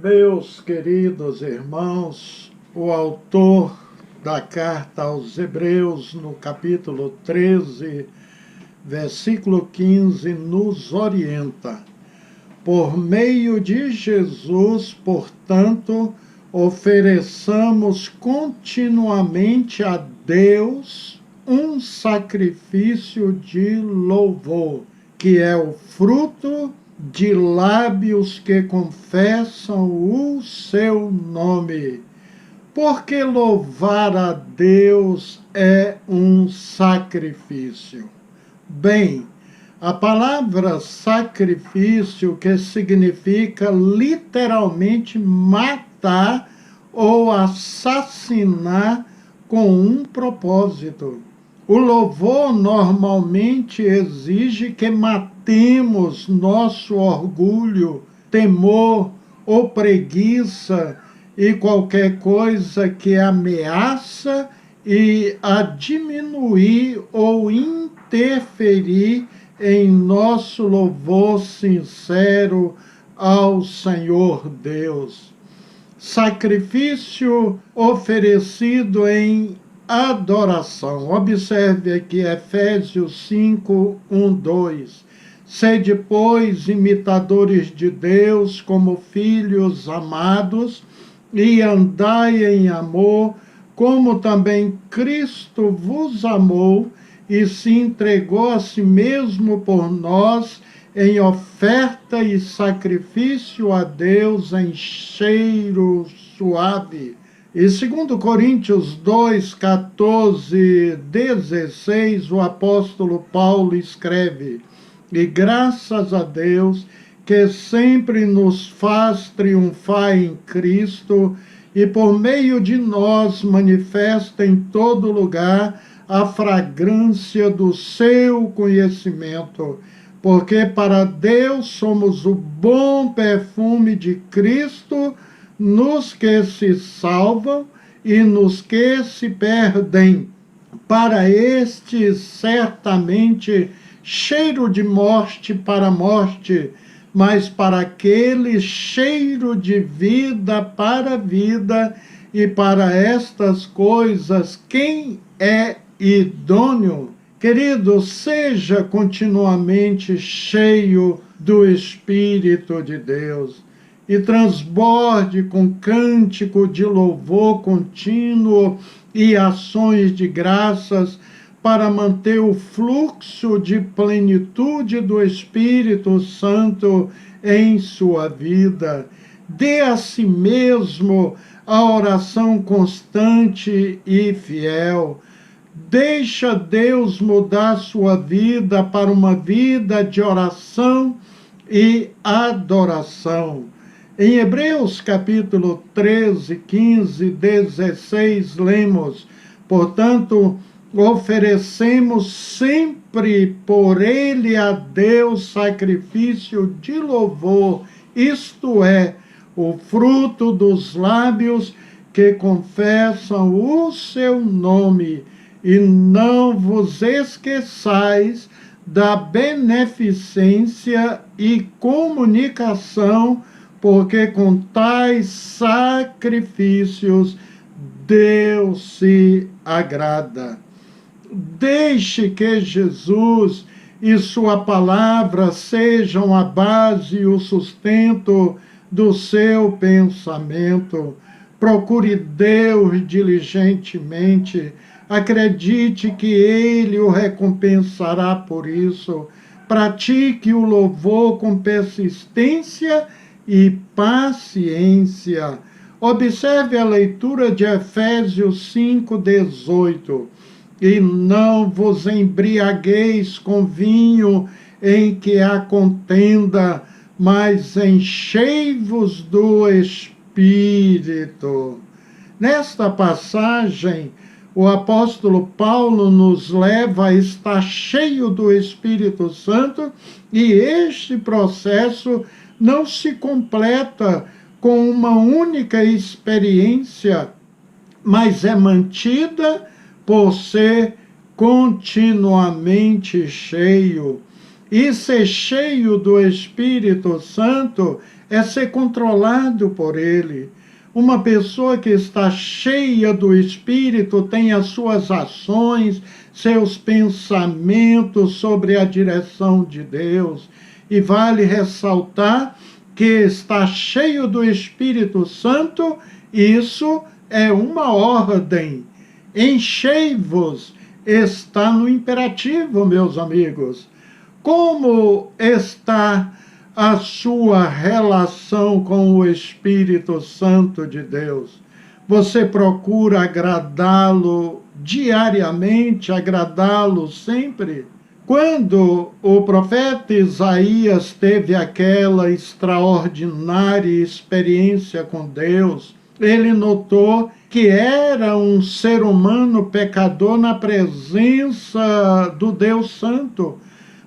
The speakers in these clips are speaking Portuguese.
Meus queridos irmãos, o autor da carta aos Hebreus, no capítulo 13, versículo 15, nos orienta. Por meio de Jesus, portanto, ofereçamos continuamente a Deus um sacrifício de louvor, que é o fruto de lábios que confessam o seu nome. Porque louvar a Deus é um sacrifício. Bem, a palavra sacrifício, que significa literalmente matar ou assassinar com um propósito. O louvor normalmente exige que matemos nosso orgulho, temor ou preguiça e qualquer coisa que ameaça a diminuir ou interferir em nosso louvor sincero ao Senhor Deus. Sacrifício oferecido em adoração. Observe aqui Efésios 5, 1, 2. Sede, pois, imitadores de Deus como filhos amados, e andai em amor, como também Cristo vos amou e se entregou a si mesmo por nós, em oferta e sacrifício a Deus em cheiro suave. E 2 Coríntios 2, 14, 16, o apóstolo Paulo escreve: e graças a Deus, que sempre nos faz triunfar em Cristo, e por meio de nós manifesta em todo lugar a fragrância do seu conhecimento, porque para Deus somos o bom perfume de Cristo, nos que se salvam e nos que se perdem. Para estes, certamente, cheiro de morte para morte, mas para aqueles, cheiro de vida para vida, e para estas coisas, quem é idôneo? Querido, seja continuamente cheio do Espírito de Deus e transborde com cântico de louvor contínuo e ações de graças para manter o fluxo de plenitude do Espírito Santo em sua vida. Dê a si mesmo a oração constante e fiel. Deixa Deus mudar sua vida para uma vida de oração e adoração. Em Hebreus capítulo 13, 15, 16, lemos: portanto, oferecemos sempre por ele a Deus sacrifício de louvor, isto é, o fruto dos lábios que confessam o seu nome, e não vos esqueçais da beneficência e comunicação, porque com tais sacrifícios Deus se agrada. Deixe que Jesus e sua palavra sejam a base e o sustento do seu pensamento. Procure Deus diligentemente. Acredite que Ele o recompensará por isso. Pratique o louvor com persistência e paciência. Observe a leitura de Efésios 5, 18. E não vos embriagueis com vinho em que há contenda, mas enchei-vos do Espírito. Nesta passagem, O apóstolo Paulo nos leva a estar cheio do Espírito Santo, e este processo não se completa com uma única experiência, mas é mantida por ser continuamente cheio. E ser cheio do Espírito Santo é ser controlado por ele. Uma pessoa que está cheia do Espírito tem as suas ações, seus pensamentos sobre a direção de Deus. E vale ressaltar que está cheio do Espírito Santo, isso é uma ordem. Enchei-vos está no imperativo, meus amigos. Como está a sua relação com o Espírito Santo de Deus? Você procura agradá-lo diariamente, agradá-lo sempre? Quando o profeta Isaías teve aquela extraordinária experiência com Deus, ele notou que era um ser humano pecador na presença do Deus Santo.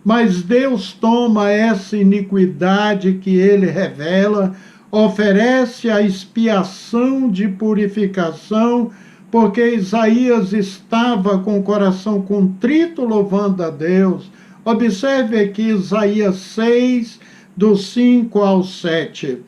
Mas Deus toma essa iniquidade que ele revela, oferece a expiação de purificação, porque Isaías estava com o coração contrito louvando a Deus. Observe aqui Isaías 6, do 5 ao 7.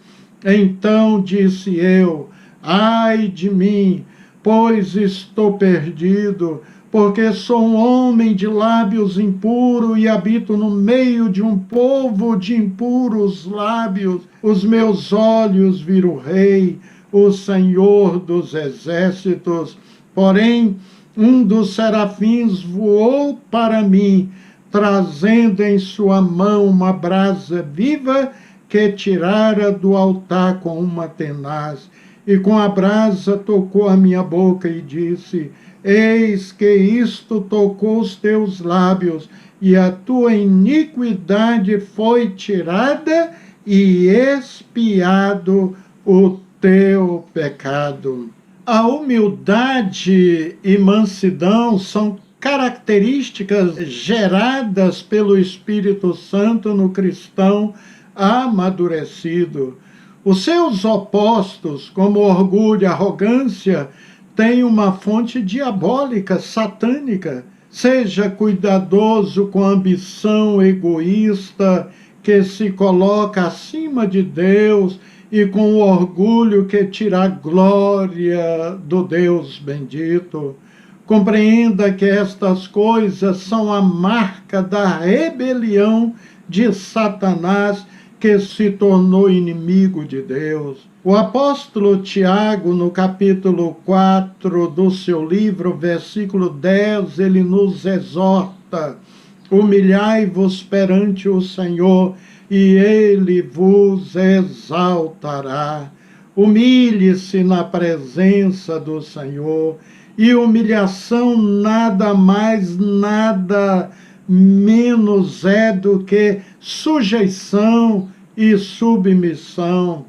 Então disse eu: ai de mim, pois estou perdido, porque sou um homem de lábios impuros e habito no meio de um povo de impuros lábios. Os meus olhos viram o Rei, o Senhor dos exércitos. Porém, um dos serafins voou para mim, trazendo em sua mão uma brasa viva que tirara do altar com uma tenaz. E com a brasa tocou a minha boca e disse: eis que isto tocou os teus lábios, e a tua iniquidade foi tirada, e expiado o teu pecado. A humildade e mansidão são características geradas pelo Espírito Santo no cristão amadurecido. Os seus opostos, como orgulho e arrogância, têm uma fonte diabólica, satânica. Seja cuidadoso com a ambição egoísta que se coloca acima de Deus e com o orgulho que tira a glória do Deus bendito. Compreenda que estas coisas são a marca da rebelião de Satanás, que se tornou inimigo de Deus. O apóstolo Tiago, no capítulo 4 do seu livro, versículo 10, ele nos exorta: humilhai-vos perante o Senhor, e ele vos exaltará. Humilhe-se na presença do Senhor, e humilhação nada mais, nada menos é do que sujeição e submissão.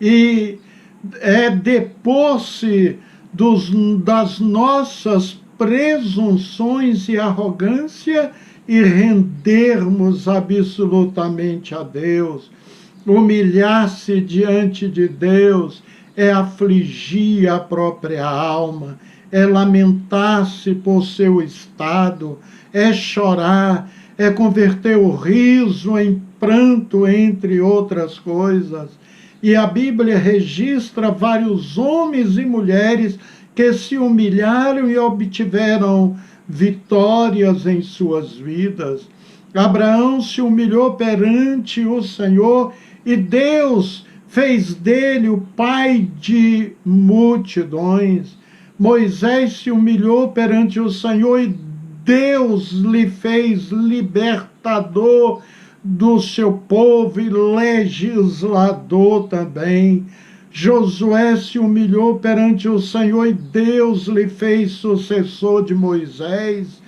E é depor-se das nossas presunções e arrogância e rendermos absolutamente a Deus. Humilhar-se diante de Deus é afligir a própria alma, é lamentar-se por seu estado, é chorar, é converter o riso em pranto, entre outras coisas. E a Bíblia registra vários homens e mulheres que se humilharam e obtiveram vitórias em suas vidas. Abraão se humilhou perante o Senhor e Deus fez dele o pai de multidões. Moisés se humilhou perante o Senhor e Deus lhe fez libertador do seu povo e legislador também. Josué se humilhou perante o Senhor e Deus lhe fez sucessor de Moisés.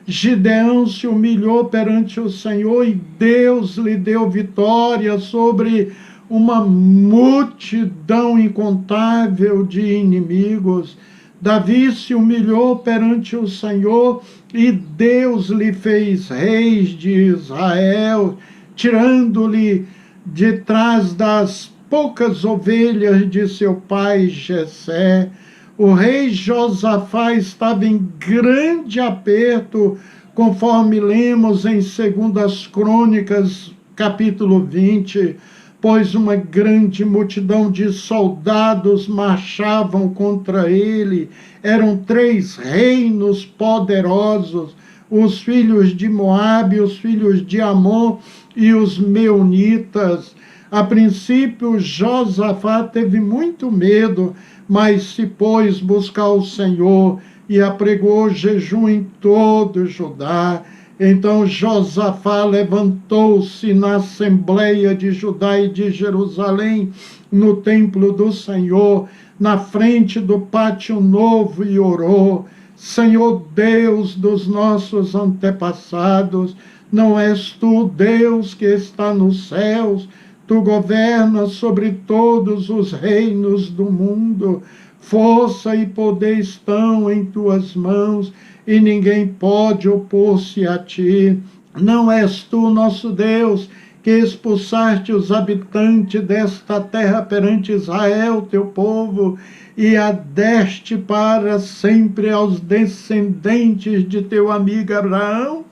Gideão se humilhou perante o Senhor e Deus lhe deu vitória sobre uma multidão incontável de inimigos. Davi se humilhou perante o Senhor e Deus lhe fez reis de Israel, tirando-lhe de trás das poucas ovelhas de seu pai Jessé. O rei Josafá estava em grande aperto, conforme lemos em 2 Crônicas, capítulo 20, pois uma grande multidão de soldados marchavam contra ele. Eram 3 reinos poderosos, os filhos de Moabe, os filhos de Amon e os meunitas. A princípio, Josafá teve muito medo, mas se pôs buscar o Senhor e apregou jejum em todo Judá. Então Josafá levantou-se na Assembleia de Judá e de Jerusalém, no templo do Senhor, na frente do pátio novo, e orou: Senhor Deus dos nossos antepassados, não és tu Deus que está nos céus? Tu governas sobre todos os reinos do mundo. Força e poder estão em tuas mãos, e ninguém pode opor-se a ti. Não és tu, nosso Deus, que expulsaste os habitantes desta terra perante Israel, teu povo, e a deste para sempre aos descendentes de teu amigo Abraão?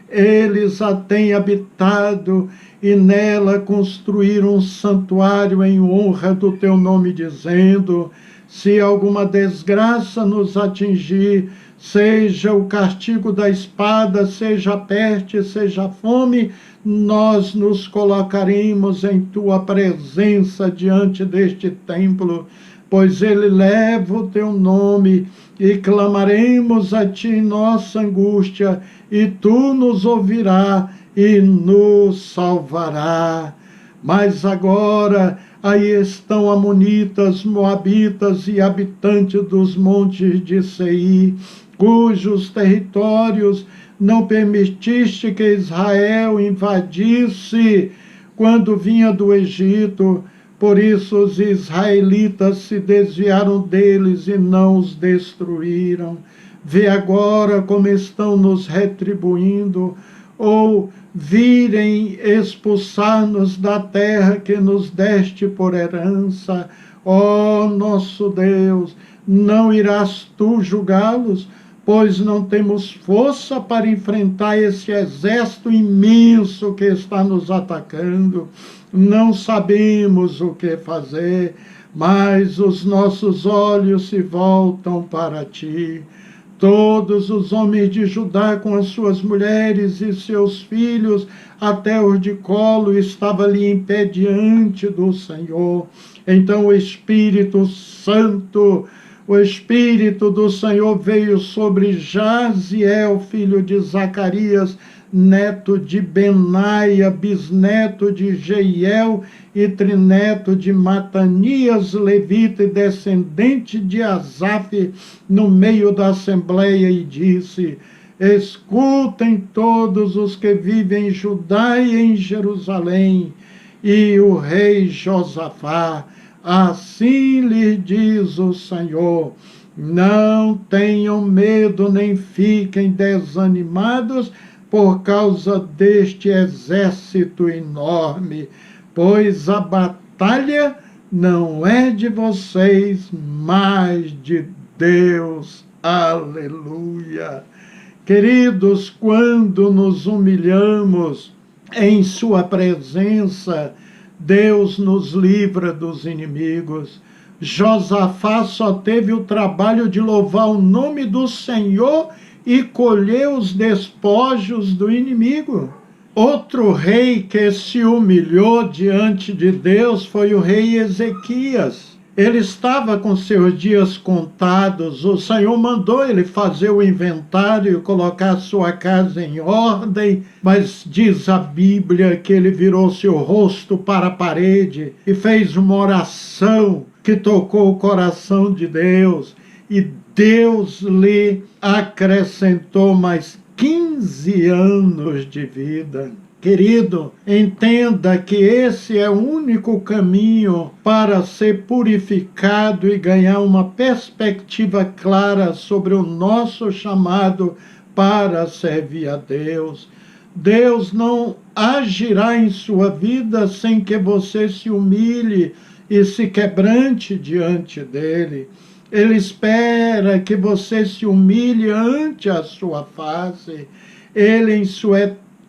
Eles a têm habitado e nela construíram um santuário em honra do teu nome, dizendo: se alguma desgraça nos atingir, seja o castigo da espada, seja a peste, seja a fome, nós nos colocaremos em tua presença diante deste templo, pois ele leva o teu nome, e clamaremos a ti em nossa angústia, e tu nos ouvirás e nos salvará. Mas agora aí estão amonitas, moabitas e habitantes dos montes de Seir, cujos territórios não permitiste que Israel invadisse quando vinha do Egito. Por isso os israelitas se desviaram deles e não os destruíram. Vê agora como estão nos retribuindo, ou virem expulsar-nos da terra que nos deste por herança. Ó nosso Deus, não irás tu julgá-los? Pois não temos força para enfrentar esse exército imenso que está nos atacando. Não sabemos o que fazer, mas os nossos olhos se voltam para ti. Todos os homens de Judá, com as suas mulheres e seus filhos, até os de colo, estavam ali em pé diante do Senhor. Então o Espírito Santo, o Espírito do Senhor veio sobre Jaziel, filho de Zacarias, neto de Benaia, bisneto de Jeiel e trineto de Matanias, levita e descendente de Asaf, no meio da assembleia, e disse: escutem todos os que vivem em Judá e em Jerusalém, e o rei Josafá, assim lhe diz o Senhor: não tenham medo nem fiquem desanimados por causa deste exército enorme, pois a batalha não é de vocês, mas de Deus. Aleluia! Queridos, quando nos humilhamos em sua presença, Deus nos livra dos inimigos. Josafá só teve o trabalho de louvar o nome do Senhor e colher os despojos do inimigo. Outro rei que se humilhou diante de Deus foi o rei Ezequias. Ele estava com seus dias contados. O Senhor mandou ele fazer o inventário, colocar sua casa em ordem, mas diz a Bíblia que ele virou seu rosto para a parede e fez uma oração que tocou o coração de Deus, e Deus lhe acrescentou mais 15 anos de vida. Querido, entenda que esse é o único caminho para ser purificado e ganhar uma perspectiva clara sobre o nosso chamado para servir a Deus. Deus não agirá em sua vida sem que você se humilhe e se quebrante diante dele. Ele espera que você se humilhe ante a sua face. Ele, em sua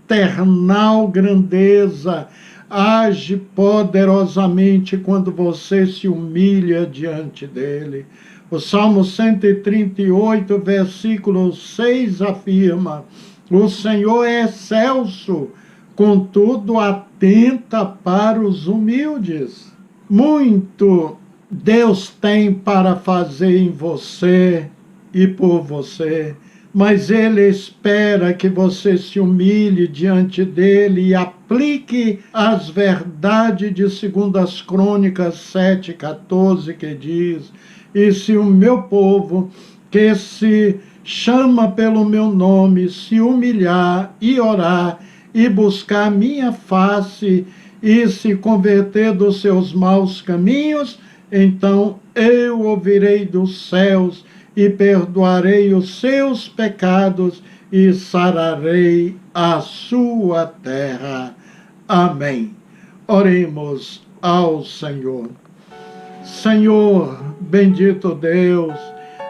eternal grandeza, age poderosamente quando você se humilha diante dele. O Salmo 138, versículo 6 afirma: o Senhor é excelso, contudo atenta para os humildes. Muito Deus tem para fazer em você e por você, mas Ele espera que você se humilhe diante dEle e aplique as verdades de 2 Crônicas 7,14, que diz: e se o meu povo, que se chama pelo meu nome, se humilhar e orar e buscar minha face e se converter dos seus maus caminhos, então eu ouvirei dos céus e perdoarei os seus pecados e sararei a sua terra. Amém. Oremos ao Senhor. Senhor, bendito Deus,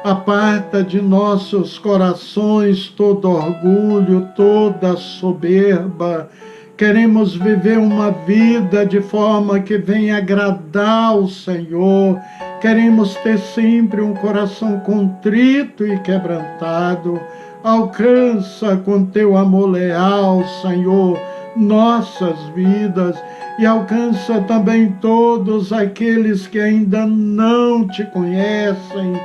aparta de nossos corações todo orgulho, toda soberba. Queremos viver uma vida de forma que venha agradar ao Senhor. Queremos ter sempre um coração contrito e quebrantado. Alcança com teu amor leal, Senhor, nossas vidas, e alcança também todos aqueles que ainda não te conhecem.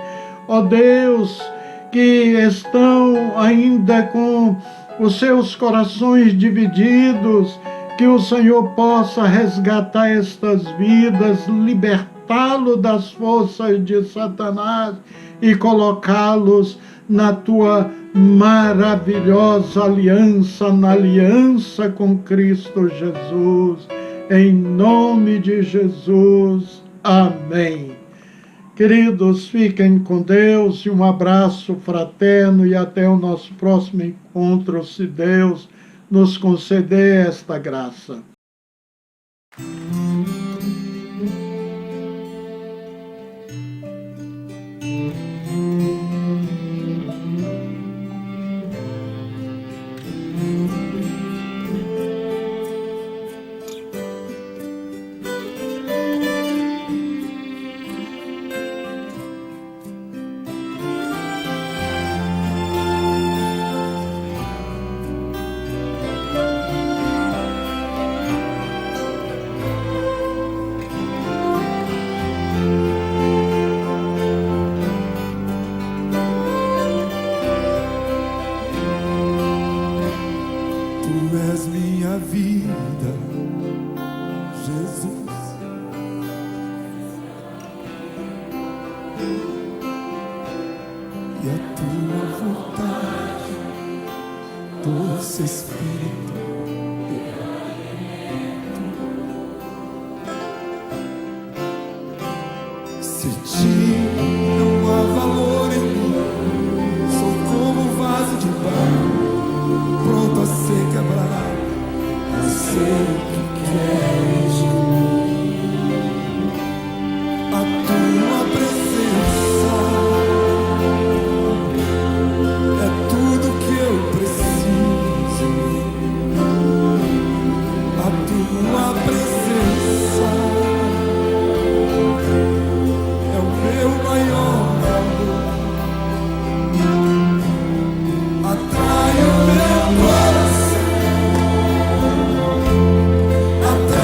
Ó Deus, que estão ainda com os seus corações divididos, que o Senhor possa resgatar estas vidas, libertá-los das forças de Satanás e colocá-los na tua maravilhosa aliança, na aliança com Cristo Jesus. Em nome de Jesus. Amém. Queridos, fiquem com Deus e um abraço fraterno e até o nosso próximo encontro, se Deus nos conceder esta graça. E a tua vontade, doce Espírito, se ti não há valor em mim, sou como vaso de barro, pronto a ser quebrado. Eu sei o que queres de mim, a tua presença é tudo que eu preciso, a tua presença é o meu maior valor, atrai o meu coração, atrai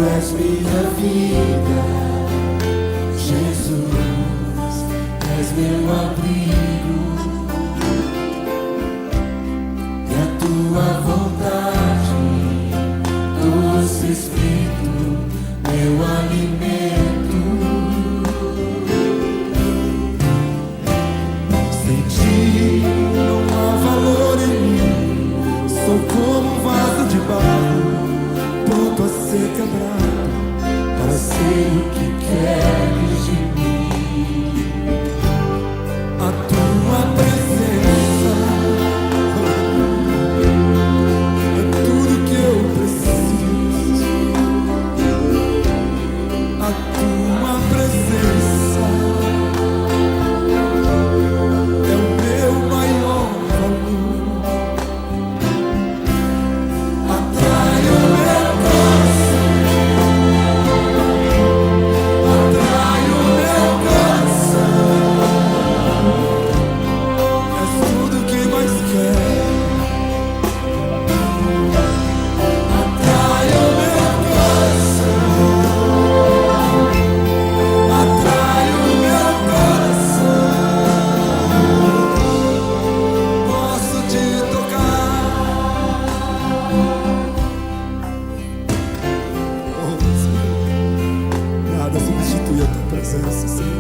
és minha vida, Jesus, és meu abrigo, e a tua vontade, doce Espírito, meu alimento. Sem ti não há valor em mim, sou como um vaso de barro, pronto a ser quebrado, para ser o que queres de mim. A tua presença é tudo que eu preciso. A tua presença é o meu maior valor. Atrai o meu coração, atrai o meu coração. És tudo que mais quero. Atrai o meu coração, atrai o meu coração. Posso te tocar. Oh, Senhor, nada substitui a tua presença, Senhor.